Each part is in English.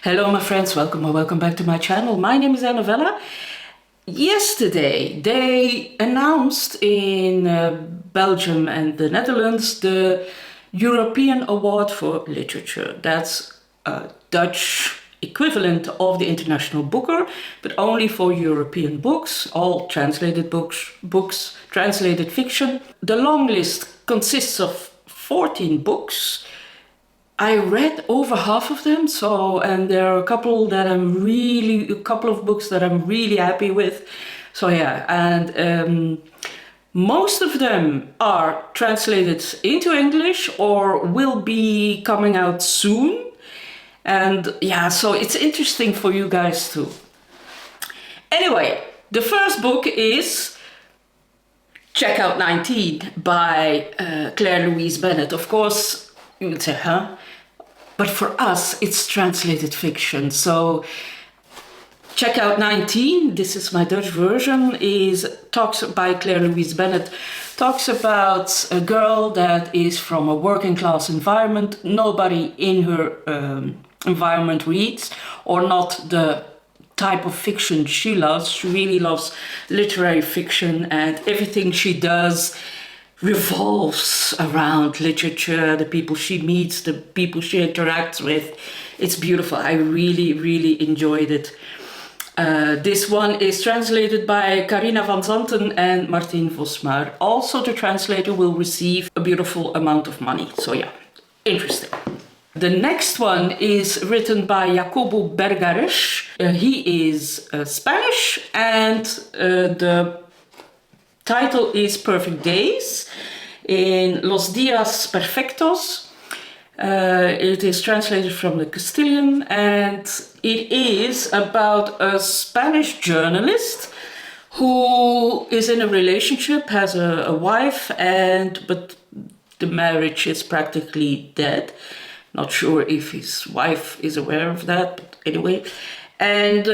Hello my friends, welcome or welcome back to my channel. My name is Novella. Yesterday they announced in Belgium and the Netherlands the European Award for Literature. That's a Dutch equivalent of the International Booker, but only for European books, all translated books, translated fiction. The long list consists of 14 books. I read over half of them, and there are a couple of books that I'm really happy with. So yeah, and most of them are translated into English or will be coming out soon. And yeah, so it's interesting for you guys too. Anyway, the first book is Checkout 19 by Claire Louise Bennett. Of course, you would say, huh? But for us, it's translated fiction. So Checkout 19, this is my Dutch version, talks by Claire Louise Bennett, talks about a girl that is from a working class environment. Nobody in her environment reads, or not the type of fiction she loves. She really loves literary fiction, and everything she does revolves around literature, the people she meets, the people she interacts with. It's beautiful. I really enjoyed it. This one is translated by Carina van Zanten and Martin Vosmaer. Also, the translator will receive a beautiful amount of money. So yeah, interesting. The next one is written by yakubu bergaresh. He is Spanish, and the title is Perfect Days in Los Días Perfectos. It is translated from the Castilian, and it is about a Spanish journalist who is in a relationship, has a wife, but the marriage is practically dead. Not sure if his wife is aware of that, but anyway. And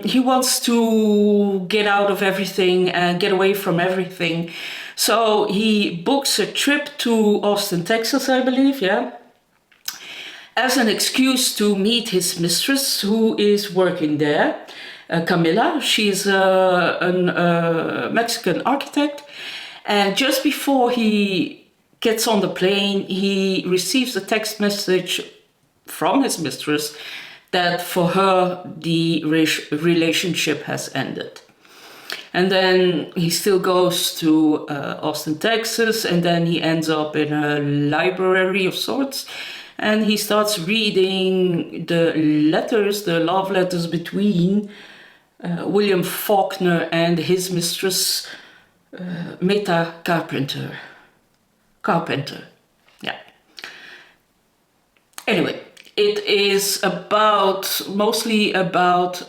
he wants to get out of everything and get away from everything. So he books a trip to Austin, Texas, I believe, yeah, as an excuse to meet his mistress who is working there, Camila. She's a Mexican architect. And just before he gets on the plane, he receives a text message from his mistress that for her the relationship has ended. And then he still goes to Austin, Texas, and then he ends up in a library of sorts, and he starts reading the love letters between William Faulkner and his mistress, Meta Carpenter, yeah. Anyway, it is mostly about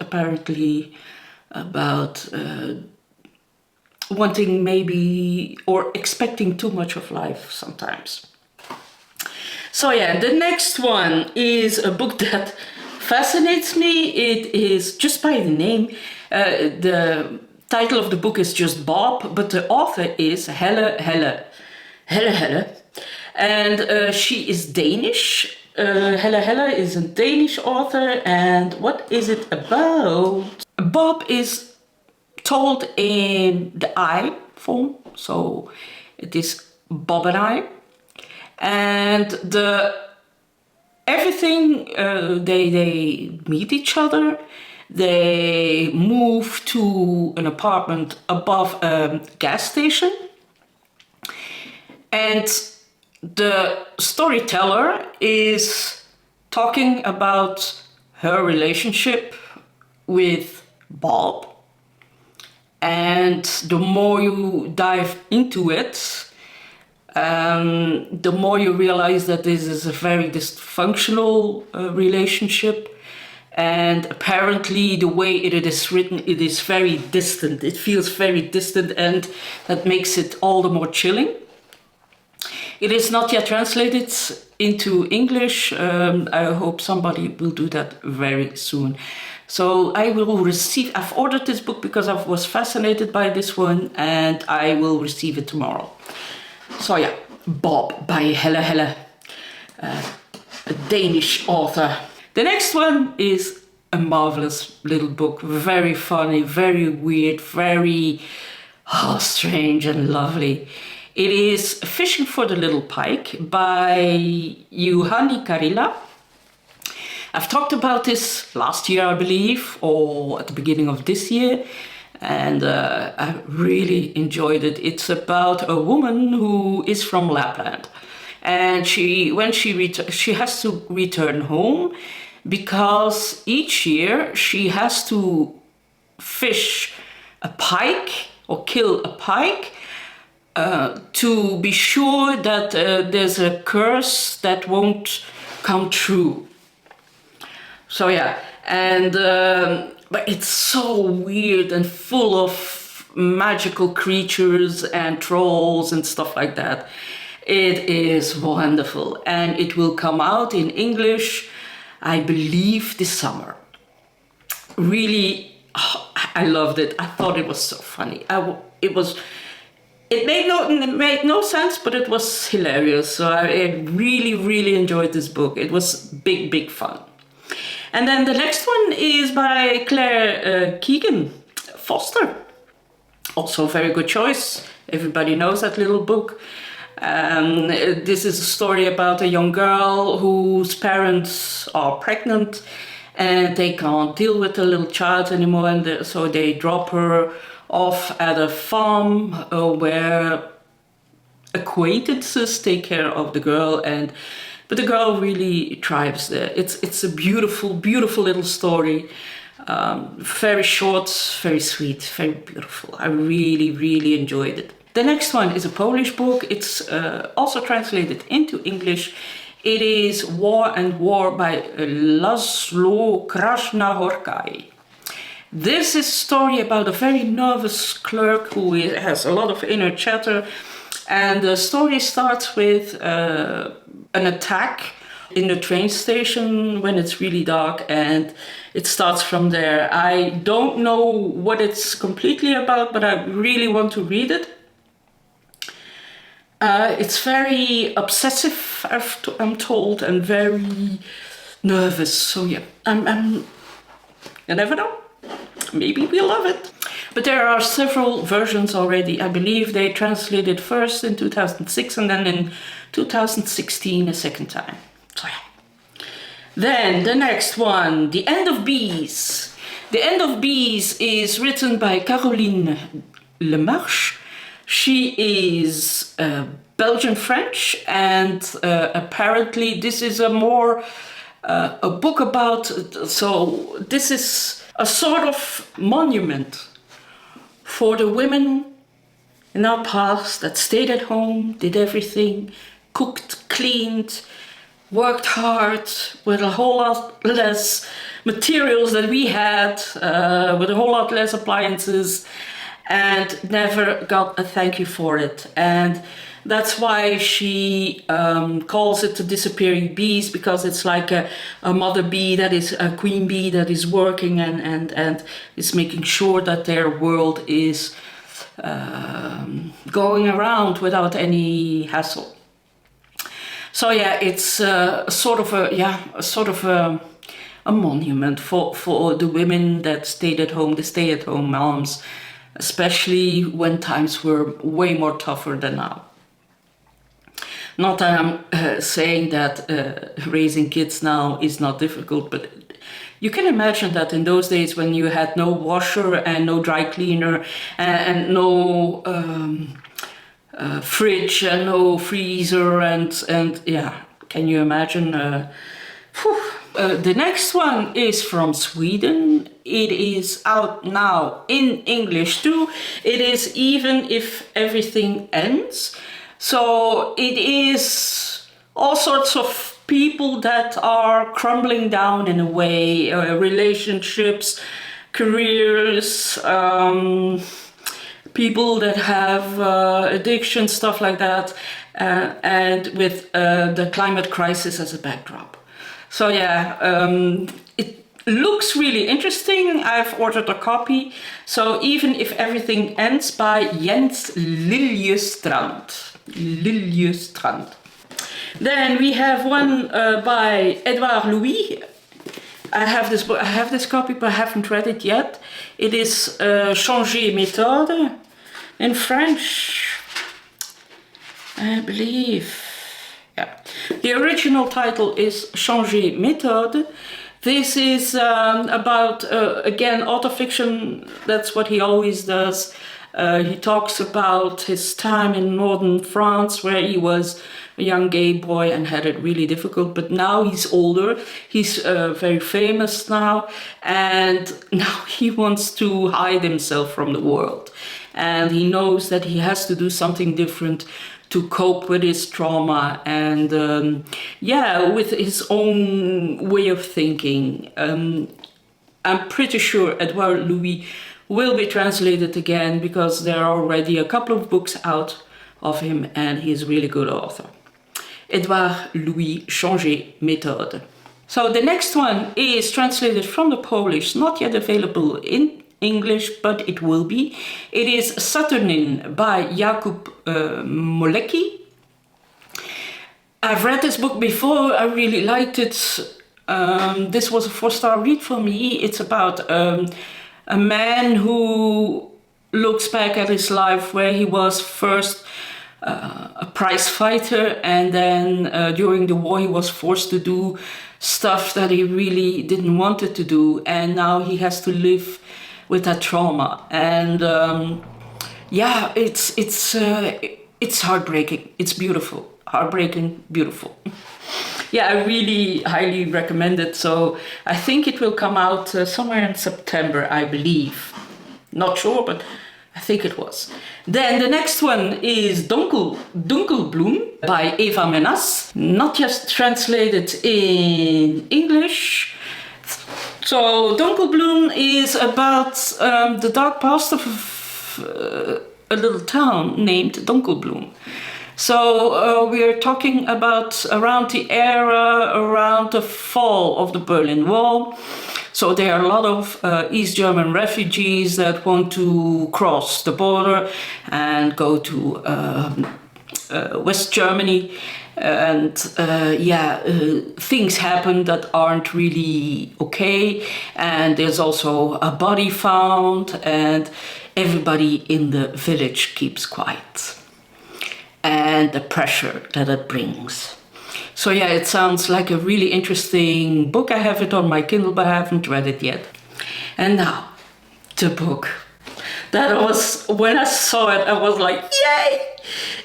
wanting maybe or expecting too much of life sometimes. So yeah, the next one is a book that fascinates me. It is just by the name. The title of the book is just Bob, but the author is Helle, and she is Danish. Helle is a Danish author, and what is it about? Bob is told in the I form, so it is Bob and I, and everything they meet each other. They move to an apartment above a gas station, and the storyteller is talking about her relationship with Bob. And the more you dive into it, the more you realize that this is a very dysfunctional relationship. And apparently the way it is written, it is very distant. It feels very distant, and that makes it all the more chilling. It is not yet translated into English. I hope somebody will do that very soon. So I've ordered this book because I was fascinated by this one, and I will receive it tomorrow. So yeah, Bob by Helle, a Danish author. The next one is a marvelous little book, very funny, very weird, very strange and lovely. It is Fishing for the Little Pike by Juhani Karila. I've talked about this last year, I believe, or at the beginning of this year, and I really enjoyed it. It's about a woman who is from Lapland, and she has to return home because each year she has to fish a pike or kill a pike to be sure that there's a curse that won't come true. So yeah, and but it's so weird and full of magical creatures and trolls and stuff like that. It is wonderful, and it will come out in English, I believe, this summer. Really, I loved it. I thought it was so funny. It made no sense, but it was hilarious. So I really, really enjoyed this book. It was big fun. And then the next one is by Claire Keegan, Foster. Also a very good choice. Everybody knows that little book. This is a story about a young girl whose parents are pregnant and they can't deal with the little child anymore, and so they drop her off at a farm where acquaintances take care of the girl, but the girl really thrives there. It's a beautiful little story. Very short, very sweet, very beautiful. I really enjoyed it. The next one is a Polish book. It's also translated into English. It is War and War by Laszlo Krasznahorkai. This is a story about a very nervous clerk who has a lot of inner chatter. And the story starts with an attack in the train station when it's really dark, and it starts from there. I don't know what it's completely about, but I really want to read it. It's very obsessive, I'm told, and very nervous. So yeah, you never know. Maybe we'll love it. But there are several versions already. I believe they translated first in 2006 and then in 2016 a second time. So yeah. Then the next one, The End of Bees. The End of Bees is written by Caroline Lemarche. She is Belgian French, and apparently this is a book about, so this is a sort of monument for the women in our past that stayed at home, did everything, cooked, cleaned, worked hard with a whole lot less materials than we had, with a whole lot less appliances, and never got a thank you for it. And that's why she calls it the disappearing bees, because it's like a mother bee that is a queen bee that is working and is making sure that their world is going around without any hassle. So yeah, it's a monument for the women that stayed at home, the stay-at-home moms, especially when times were way more tougher than now. Not that I'm saying that raising kids now is not difficult, but you can imagine that in those days when you had no washer and no dry cleaner and no fridge and no freezer and yeah, can you imagine? The next one is from Sweden. It is out now in English too. It is Even If Everything Ends. So it is all sorts of people that are crumbling down in a way, relationships, careers, people that have addiction, stuff like that, and with the climate crisis as a backdrop. So yeah, it looks really interesting. I've ordered a copy. So Even If Everything Ends by Jens Liljestrand. Then we have one by Edouard Louis, I have this book. I have this copy, but I haven't read it yet. It is Shonji Méthode in French, I believe. Yeah. The original title is Shonji Méthode. This is about, again, autofiction. That's what he always does. He talks about his time in northern France, where he was a young gay boy and had it really difficult. But now he's older. He's very famous now. And now he wants to hide himself from the world. And he knows that he has to do something different to cope with his trauma and with his own way of thinking. I'm pretty sure Edouard Louis will be translated again because there are already a couple of books out of him and he's a really good author. Edouard Louis, Shonji Méthode. So the next one is translated from the Polish, not yet available in English, but it will be. It is Suttoning by yakubu. I've read this book before. I really liked it. This was a 4-star read for me. It's about a man who looks back at his life where he was first a prize fighter, and then during the war he was forced to do stuff that he really didn't want to do, and now he has to live with that trauma. And it's heartbreaking. It's beautiful. Heartbreaking, beautiful. Yeah, I really highly recommend it. So I think it will come out somewhere in September, I believe. Not sure, but I think it was. Then the next one is Donkelbloem by Eva Menas. Not just translated in English. So Donkelbloem is about the dark past of a little town named Donkelbloem. So we're talking about around the era, around the fall of the Berlin Wall. So there are a lot of East German refugees that want to cross the border and go to West Germany. And things happen that aren't really okay. And there's also a body found, and everybody in the village keeps quiet. And the pressure that it brings. So yeah, it sounds like a really interesting book. I have it on my Kindle, but I haven't read it yet. And now, the book. That was, when I saw it, I was like, yay!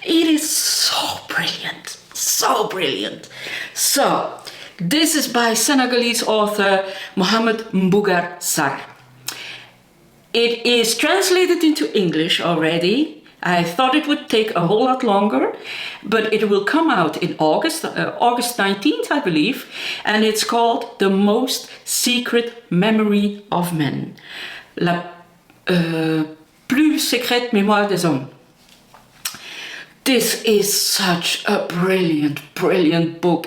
It is so brilliant. So brilliant. So, this is by Senegalese author Mohamed Mbougar Sarr. It is translated into English already. I thought it would take a whole lot longer, but it will come out in August 19th, I believe, and it's called The Most Secret Memory of Men. La plus secrète mémoire des hommes. This is such a brilliant, brilliant book.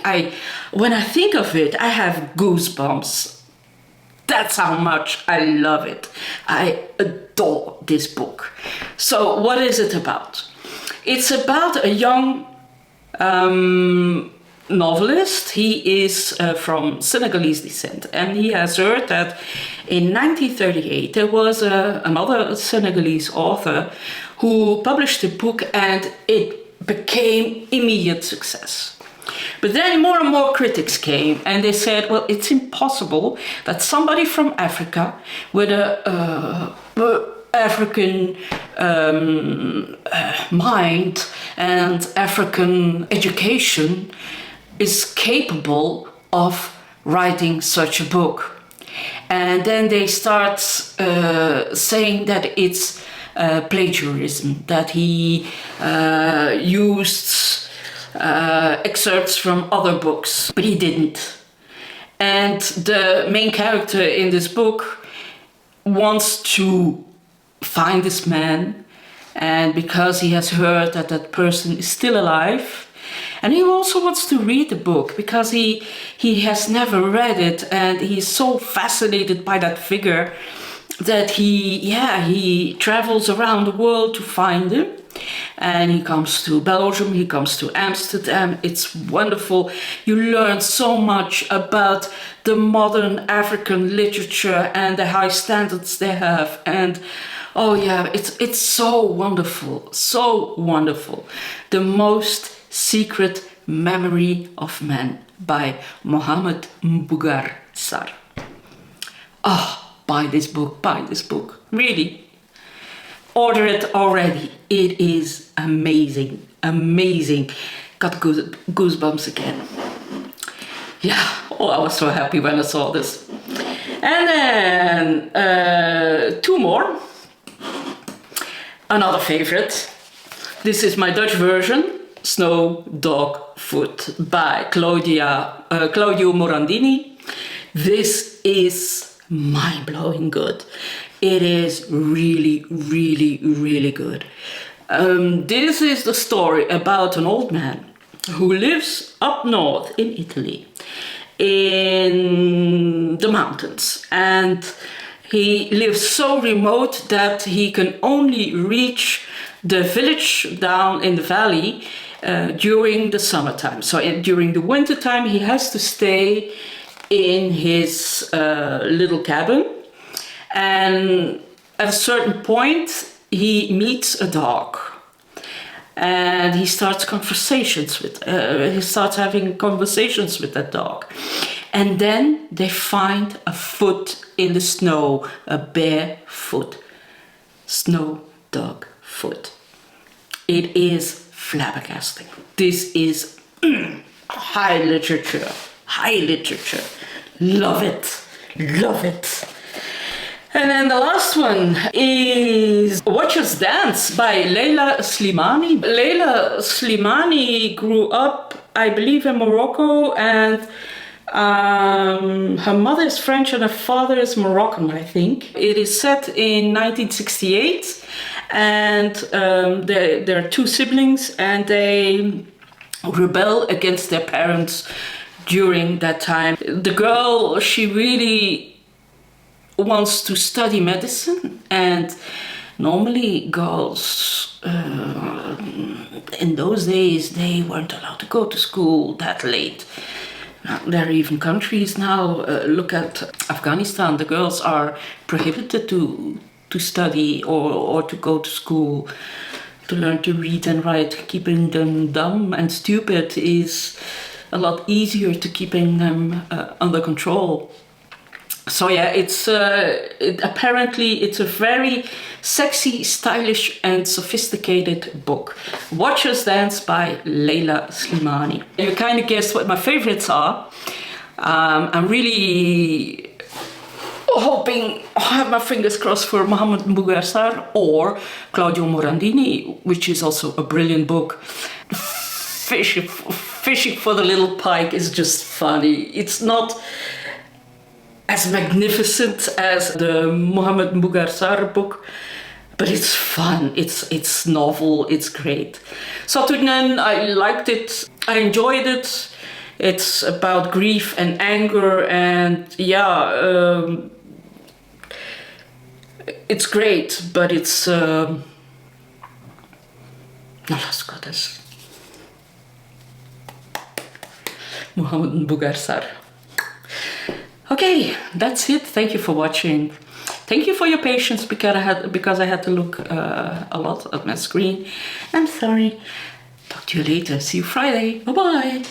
When I think of it, I have goosebumps. That's how much I love it. I adore this book. So what is it about? It's about a young novelist. He is from Senegalese descent, and he has heard that in 1938 there was another Senegalese author who published a book and it became immediate success. But then more and more critics came and they said, well, it's impossible that somebody from Africa with a African mind and African education is capable of writing such a book. And then they start saying that it's plagiarism, that he used excerpts from other books, but he didn't. And the main character in this book wants to find this man, and because he has heard that that person is still alive, and he also wants to read the book because he has never read it, and he's so fascinated by that figure that he travels around the world to find him. And he comes to Belgium, he comes to Amsterdam. It's wonderful. You learn so much about the modern African literature and the high standards they have. And oh yeah, it's so wonderful, so wonderful. The Most Secret Memory of Man by Mohamed Mbougar Sarr. Oh, buy this book, really. Order it already. It is amazing, amazing. Got goosebumps again. Yeah, oh, I was so happy when I saw this. And then two more. Another favorite. This is my Dutch version, Snow Dog Foot by Claudio Morandini. This is mind-blowing good. It is really, really, really good. This is the story about an old man who lives up north in Italy, in the mountains. And he lives so remote that he can only reach the village down in the valley during the summertime. So during the wintertime, he has to stay in his little cabin. And at a certain point, he meets a dog. And he starts having conversations with that dog. And then they find a foot in the snow, a bare foot. Snow dog foot. It is flabbergasting. This is high literature. High literature. Love it. Love it. And then the last one is Watch Us Dance by Leila Slimani. Leila Slimani grew up, I believe, in Morocco, and her mother is French and her father is Moroccan, I think. It is set in 1968, and there are two siblings, and they rebel against their parents during that time. The girl, she really wants to study medicine, and normally girls in those days, they weren't allowed to go to school that late. There are even countries now, look at Afghanistan, the girls are prohibited to study or to go to school, to learn to read and write. Keeping them dumb and stupid is a lot easier to keeping them under control. So yeah, apparently it's a very sexy, stylish and sophisticated book. Watch Us Dance by Leila Slimani. You kind of guessed what my favorites are. I'm really hoping, I have my fingers crossed for Mohamed Mbougar Sarr or Claudio Morandini, which is also a brilliant book. Fishing for the Little Pike is just funny. It's not as magnificent as the Mohamed Mbougar Sarr book, but it's fun, it's novel, it's great. Suttoning, I liked it, I enjoyed it. It's about grief and anger, and yeah, it's great, but it's not as good as Mohamed Mbougar Sarr. Okay, that's it. Thank you for watching. Thank you for your patience because I had to look a lot at my screen. I'm sorry. Talk to you later. See you Friday. Bye-bye.